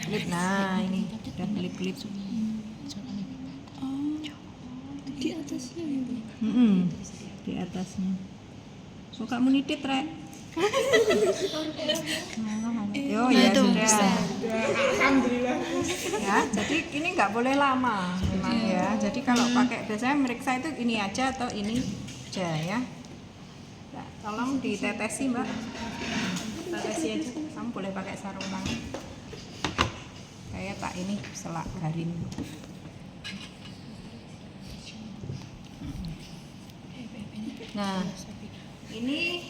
klip. Nah ini udah klip-klip. Di atasnya ya, Bu? Di atasnya. Kok kamu nitip, Rek? Yo ya sudah. Alhamdulillah. Ya, jadi ini nggak boleh lama memang ya. Jadi kalau pakai biasanya meriksa itu ini aja atau ini aja ya. Nah, tolong ditetesi, Mbak. Tetesi aja. Kamu boleh pakai sarung tangan. Kayak tak ini selak garin. Nah, ini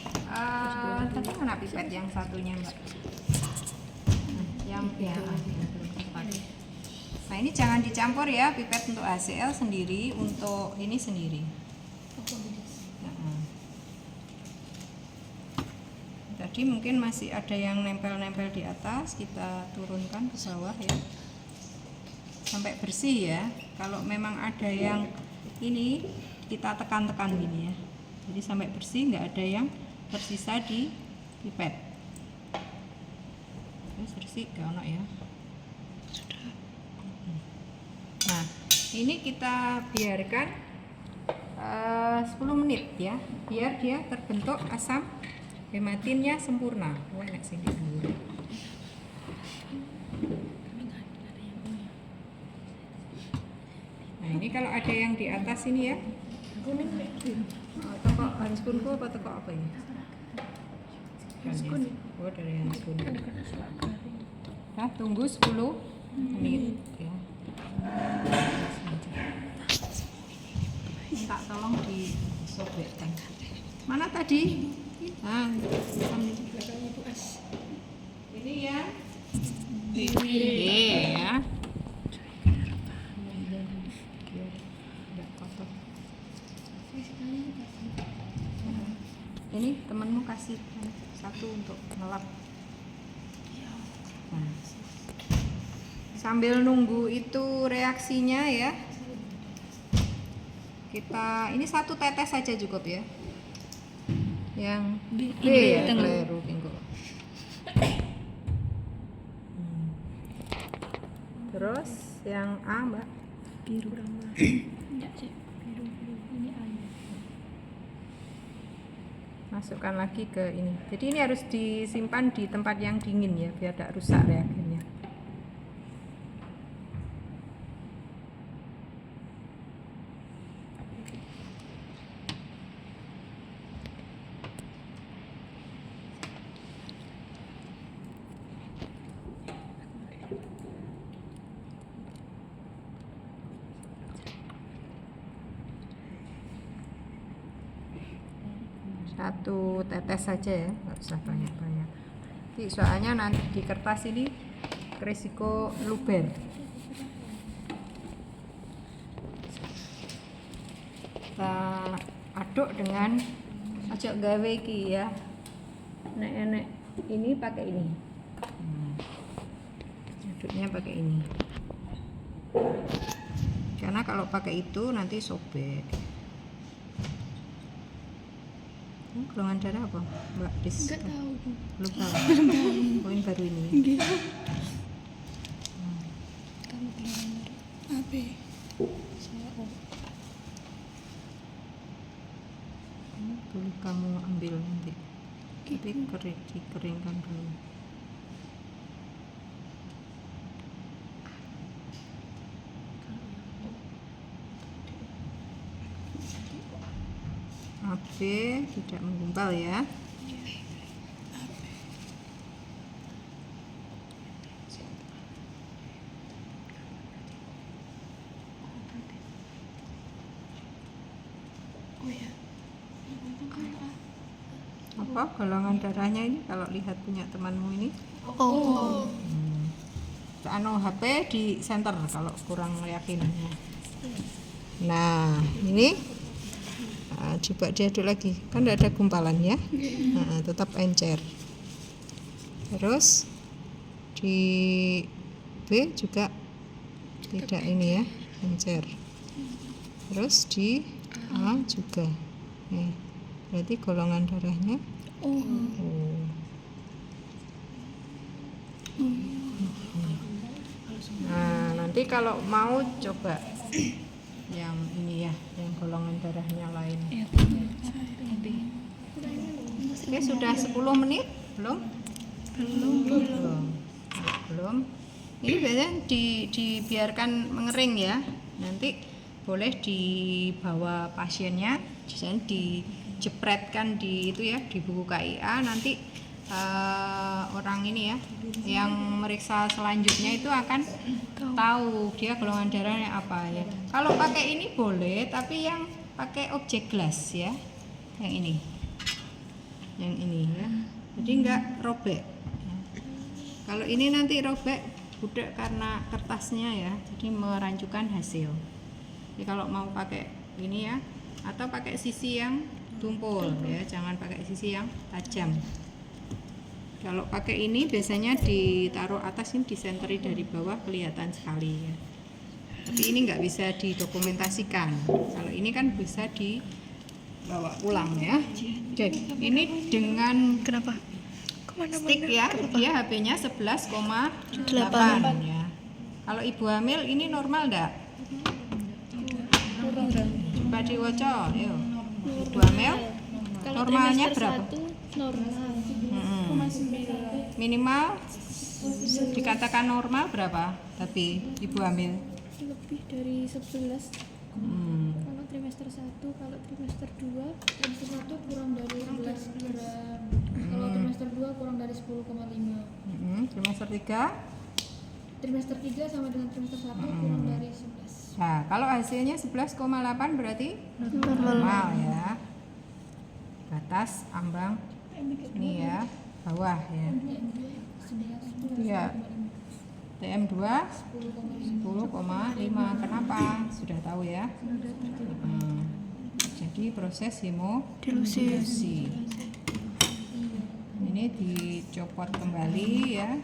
tadi mana pipet yang satunya, Mbak? Yang ya. Nah, ini jangan dicampur ya, pipet untuk HCl sendiri, untuk ini sendiri. Tadi mungkin masih ada yang nempel-nempel di atas, kita turunkan ke bawah ya. Sampai bersih ya. Kalau memang ada yang ini, kita tekan-tekan gini ya. Jadi sampai bersih, nggak ada yang tersisa di pipet. Terus bersih, gak ono ya. Nah, ini kita biarkan 10 menit ya, biar dia terbentuk asam hematinnya sempurna. Oh, enak sih dulu. Nah, ini kalau ada yang di atas ini ya. Kuning toko harus kunku apa toko apa ini? Harus kuning. Oh, dari yang kuning. Nah, tunggu 10 menit ya. Minta tolong disobekkan. Mana tadi? Nah, ini ya. Ya. Ini temanmu kasih satu untuk ngelap. Nah, sambil nunggu itu reaksinya ya, kita ini 1 tetes saja cukup ya. Yang B ya, keliru bingung. Terus yang A, Mbak? Biru. Enggak sih, biru. Ini air. Masukkan lagi ke ini. Jadi ini harus disimpan di tempat yang dingin ya, biar tidak rusak reagennya. Satu tetes saja ya, nggak usah banyak-banyak. Soalnya nanti di kertas ini risiko luber. Kita aduk dengan ojo gawe iki ya. Nek ini pakai ini. Aduknya pakai ini. Karena kalau pakai itu nanti sobek. Golongan darah apa, Mbak Dis? Enggak tahu, Bu. Belum tahu. Poin baru ini. Kamu golongan darah AB. Saya O. Boleh kamu ambil nanti. Tapi dikeringkan dulu. AB tidak menggumpal ya. Oh ya. Apa golongan darahnya ini kalau lihat punya temanmu ini? Oh. Anu HP di center kalau kurang yakin. Nah, ini coba diaduk lagi, kan tidak ada gumpalan ya. Nah, tetap encer. Terus di B juga tidak ini ya, encer. Terus di A juga. Nih, berarti golongan darahnya O. Nanti kalau mau coba yang ini ya, yang golongan darahnya lain. Ya, Oke, sudah 10 menit belum? Belum. Ini biasanya dibiarkan mengering ya. Nanti boleh dibawa pasiennya, misalnya dijepretkan di itu ya, di buku KIA. Nanti orang ini ya, yang meriksa selanjutnya itu akan tahu dia golongan darahnya apa ya. Kalau pakai ini boleh, tapi yang pakai objek glass ya, yang ini ya. Jadi enggak robek. Kalau ini nanti robek budak karena kertasnya ya, jadi merancukan hasil. Jadi kalau mau pakai ini ya, atau pakai sisi yang tumpul ya, jangan pakai sisi yang tajam. Kalau pakai ini biasanya ditaruh atas, ini disenteri dari bawah kelihatan sekali ya. Tapi ini nggak bisa didokumentasikan. Kalau ini kan bisa dibawa pulang ya. Jadi ini dengan Kenapa? stick ya, dia HP-nya 11,8 ya. Kalau ibu hamil ini normal enggak? Coba diwoco, yuk. Ibu hamil normalnya berapa? Normal. Minimal dikatakan normal berapa? Tapi ibu hamil Lebih dari 11. Kalau trimester 1, kalau trimester 2, trimester 1 kurang dari 11 gram. Kalau trimester 2 kurang dari 10,5. trimester 3. Trimester 3 sama dengan trimester 1 kurang dari 11. Nah, kalau hasilnya 11,8 berarti normal ya. Batas ambang ini ya, bawah ya. Iya. TM2 10,5. Kenapa? Sudah tahu ya. Jadi proses hemodilusi. Ini dicopot kembali ya.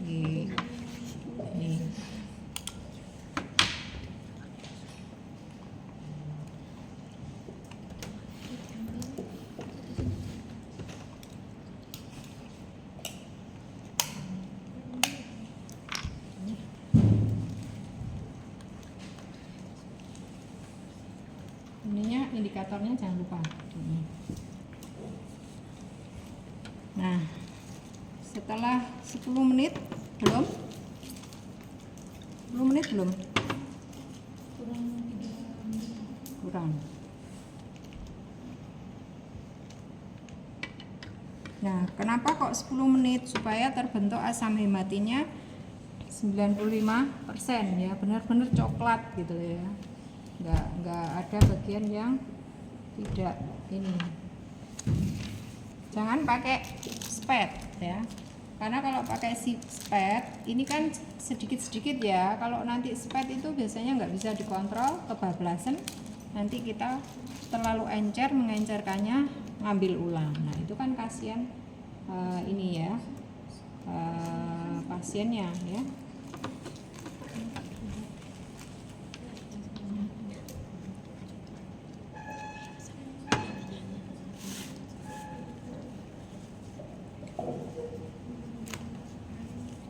Ini. Ininya indikatornya jangan lupa. Nah, setelah 10 menit belum? 10 menit belum? Kurang. Nah, kenapa kok 10 menit? Supaya terbentuk asam hematinya 95% ya, benar-benar coklat gitu ya. Nggak ada bagian yang tidak ini. Jangan pakai spet ya, karena kalau pakai spet ini kan sedikit-sedikit ya. Kalau nanti spet itu biasanya nggak bisa dikontrol, kebablasan, nanti kita terlalu mengencerkannya, ngambil ulang. Nah itu kan kasihan ini ya, pasiennya ya.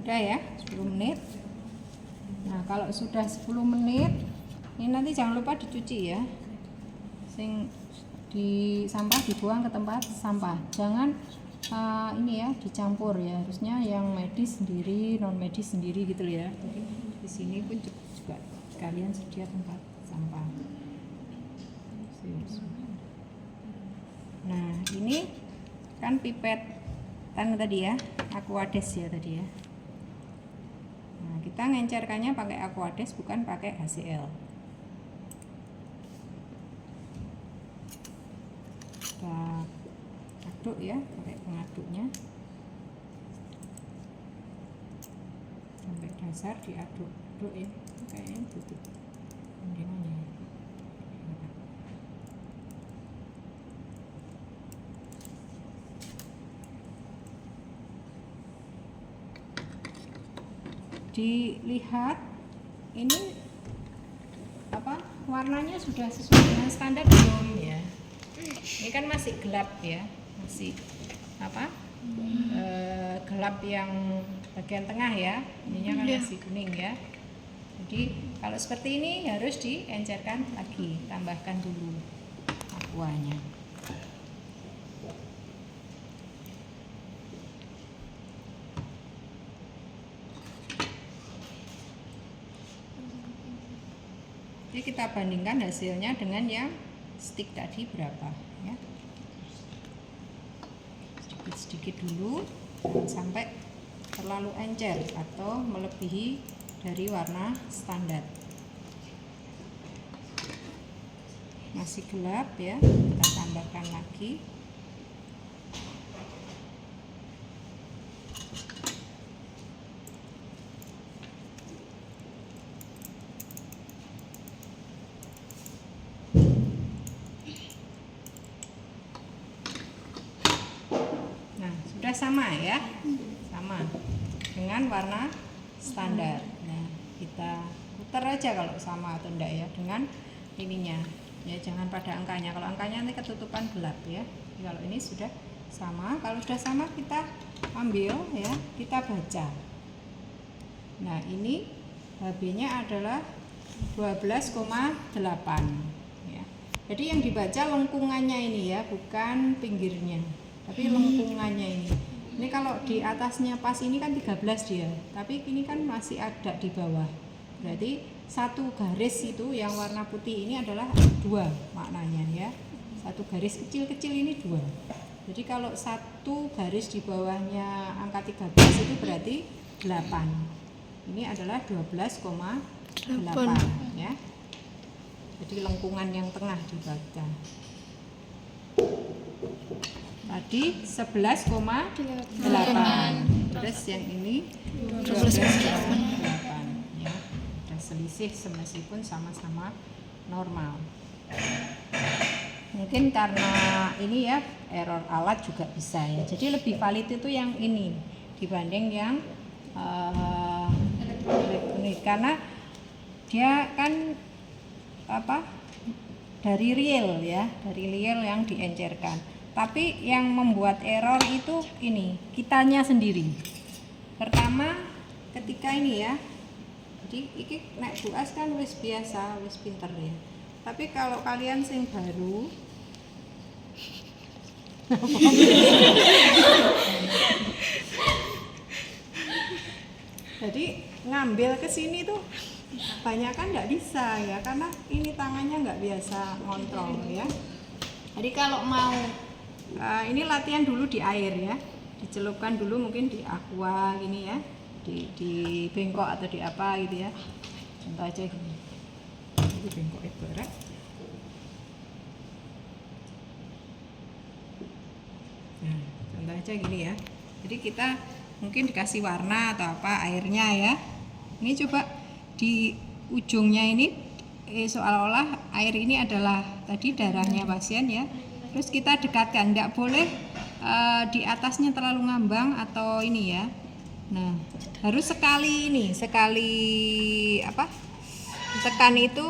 Udah ya, 10 menit. Nah, kalau sudah 10 menit, ini nanti jangan lupa dicuci ya. Sing di sampah dibuang ke tempat sampah. Jangan ini ya, dicampur ya. Harusnya yang medis sendiri, non medis sendiri gitu ya. Jadi di sini pun juga kalian sedia tempat sampah. Nah, ini kan pipet tan tadi ya, Aquades ya tadi ya. Nah, kita ngencerkannya pakai Aquades, bukan pakai HCl. Kita aduk ya, pakai pengaduknya sampai dasar, diaduk-aduk ya, kayaknya tutup penggilingannya. Dilihat ini apa, warnanya sudah sesuai dengan standar belum ya. Ini kan masih gelap ya, masih apa, gelap yang bagian tengah ya, ininya kan masih kuning ya. Jadi kalau seperti ini harus diencerkan lagi, tambahkan dulu aquanya. Jadi kita bandingkan hasilnya dengan yang stick tadi berapa ya. Sedikit-sedikit dulu, jangan sampai terlalu encer atau melebihi dari warna standar. Masih gelap ya, kita tambahkan lagi. Nah, sudah sama ya, sama dengan warna standar. Nah, kita putar aja kalau sama atau enggak ya dengan ininya. Ya, jangan pada angkanya. Kalau angkanya nanti ketutupan gelap ya. Jadi, kalau ini sudah sama, kalau sudah sama kita ambil ya, kita baca. Nah, ini HB-nya adalah 12,8 ya. Jadi yang dibaca lengkungannya ini ya, bukan pinggirnya, tapi lengkungannya ini. Ini kalau di atasnya pas ini kan 13 dia, tapi ini kan masih ada di bawah. Berarti satu garis itu yang warna putih ini adalah 2 maknanya ya. Satu garis kecil-kecil ini 2. Jadi kalau satu garis di bawahnya angka 13 itu berarti 8. Ini adalah 12,8 ya. Jadi lengkungan yang tengah dibaca. Tadi 11,8. Terus yang ini 12,8 ya. Ada selisih meskipun sama-sama normal. Mungkin karena ini ya error alat juga bisa ya. Jadi lebih valid itu yang ini dibanding yang elektronik, karena dia kan dari real ya, dari real yang diencerkan. Tapi yang membuat error itu ini kitanya sendiri. Pertama ketika ini ya, jadi ini nek buas kan wis biasa, wis pinter ya. Tapi kalau kalian sing baru jadi ngambil ke sini tuh banyak kan nggak bisa ya, karena ini tangannya nggak biasa ngontrol ya. Jadi kalau mau ini latihan dulu di air ya, dicelupkan dulu mungkin di aqua gini ya, di bengkok atau di apa gitu ya. Contoh aja gini, ini bengkok ibarat. Nah, contoh aja gini ya. Jadi kita mungkin dikasih warna atau apa airnya ya. Ini coba di ujungnya ini seolah-olah air ini adalah tadi darahnya pasien ya. Terus kita dekatkan, tidak boleh di atasnya terlalu ngambang atau ini ya. Nah, harus sekali ini, sekali tekan itu,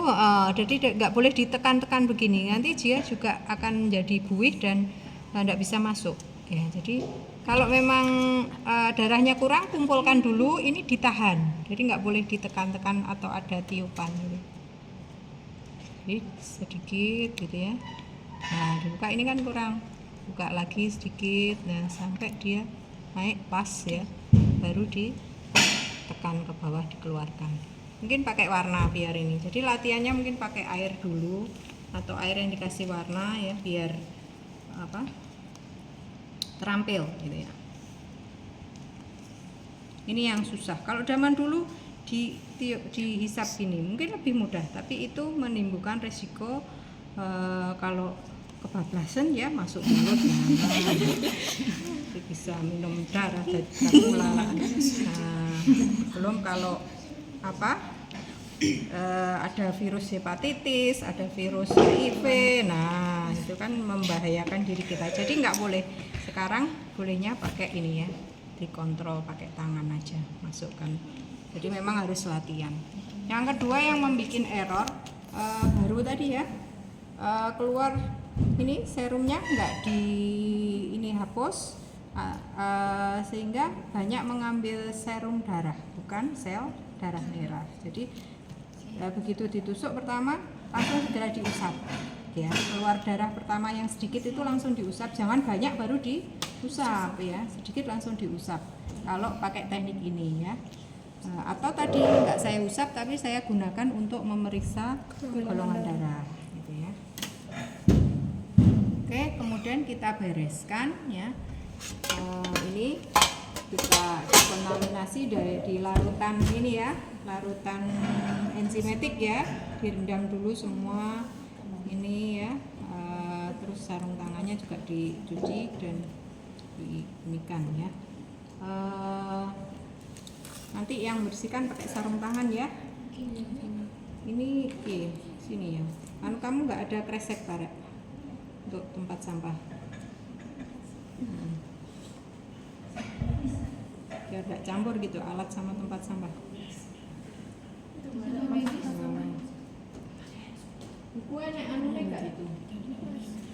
jadi nggak boleh ditekan-tekan begini. Nanti dia juga akan jadi buih dan tidak bisa masuk. Ya, jadi kalau memang darahnya kurang, kumpulkan dulu, ini ditahan. Jadi nggak boleh ditekan-tekan atau ada tiupan. Gitu. Jadi sedikit gitu ya. Nah, dibuka ini kan kurang, buka lagi sedikit, nah sampai dia naik pas ya, baru ditekan ke bawah, dikeluarkan. Mungkin pakai warna biar ini, jadi latihannya mungkin pakai air dulu atau air yang dikasih warna ya, biar terampil gitu ya. Ini yang susah. Kalau zaman dulu dihisap gini mungkin lebih mudah, tapi itu menimbulkan resiko kalau kebablasan ya masuk mulut, bisa minum darah dari ular. Nah, belum kalau ada virus hepatitis, ada virus HIV, nah itu kan membahayakan diri kita. Jadi nggak boleh. Sekarang bolehnya pakai ini ya, dikontrol pakai tangan aja, masukkan. Jadi memang harus latihan. Yang kedua yang membuat error baru tadi ya, keluar ini serumnya nggak ini hapus, sehingga banyak mengambil serum darah, bukan sel darah merah. Jadi Nah, begitu ditusuk pertama langsung segera diusap. Ya, keluar darah pertama yang sedikit itu langsung diusap, jangan banyak baru diusap ya, sedikit langsung diusap. Kalau pakai teknik ini ya. Nah, atau tadi nggak saya usap tapi saya gunakan untuk memeriksa golongan darah gitu ya. Oke, kemudian kita bereskan ya. Ini kita kontaminasi di larutan ini ya, larutan enzimatik ya, direndam dulu semua ini ya. Terus sarung tangannya juga dicuci dan diinikan ya. Nanti yang bersihkan pakai sarung tangan ya. Ini sini ya. Kamu nggak ada kresek Pak untuk tempat sampah. Biar nggak campur gitu alat sama tempat sampah. Buku enak enggak itu?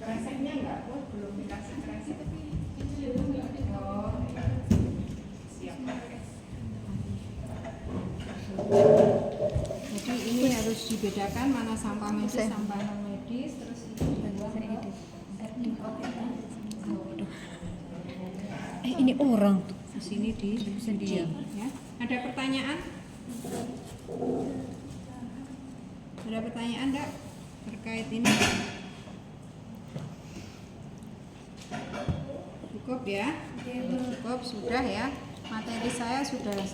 Kreseknya enggak? Belum dikasih kresek. Oh, siap. Jadi ini harus dibedakan mana sampah medis, sampah non medis, terus ini orang di sini di ya. Ada pertanyaan? Ada pertanyaan enggak terkait ini? Cukup ya? Cukup sudah ya. Materi saya sudah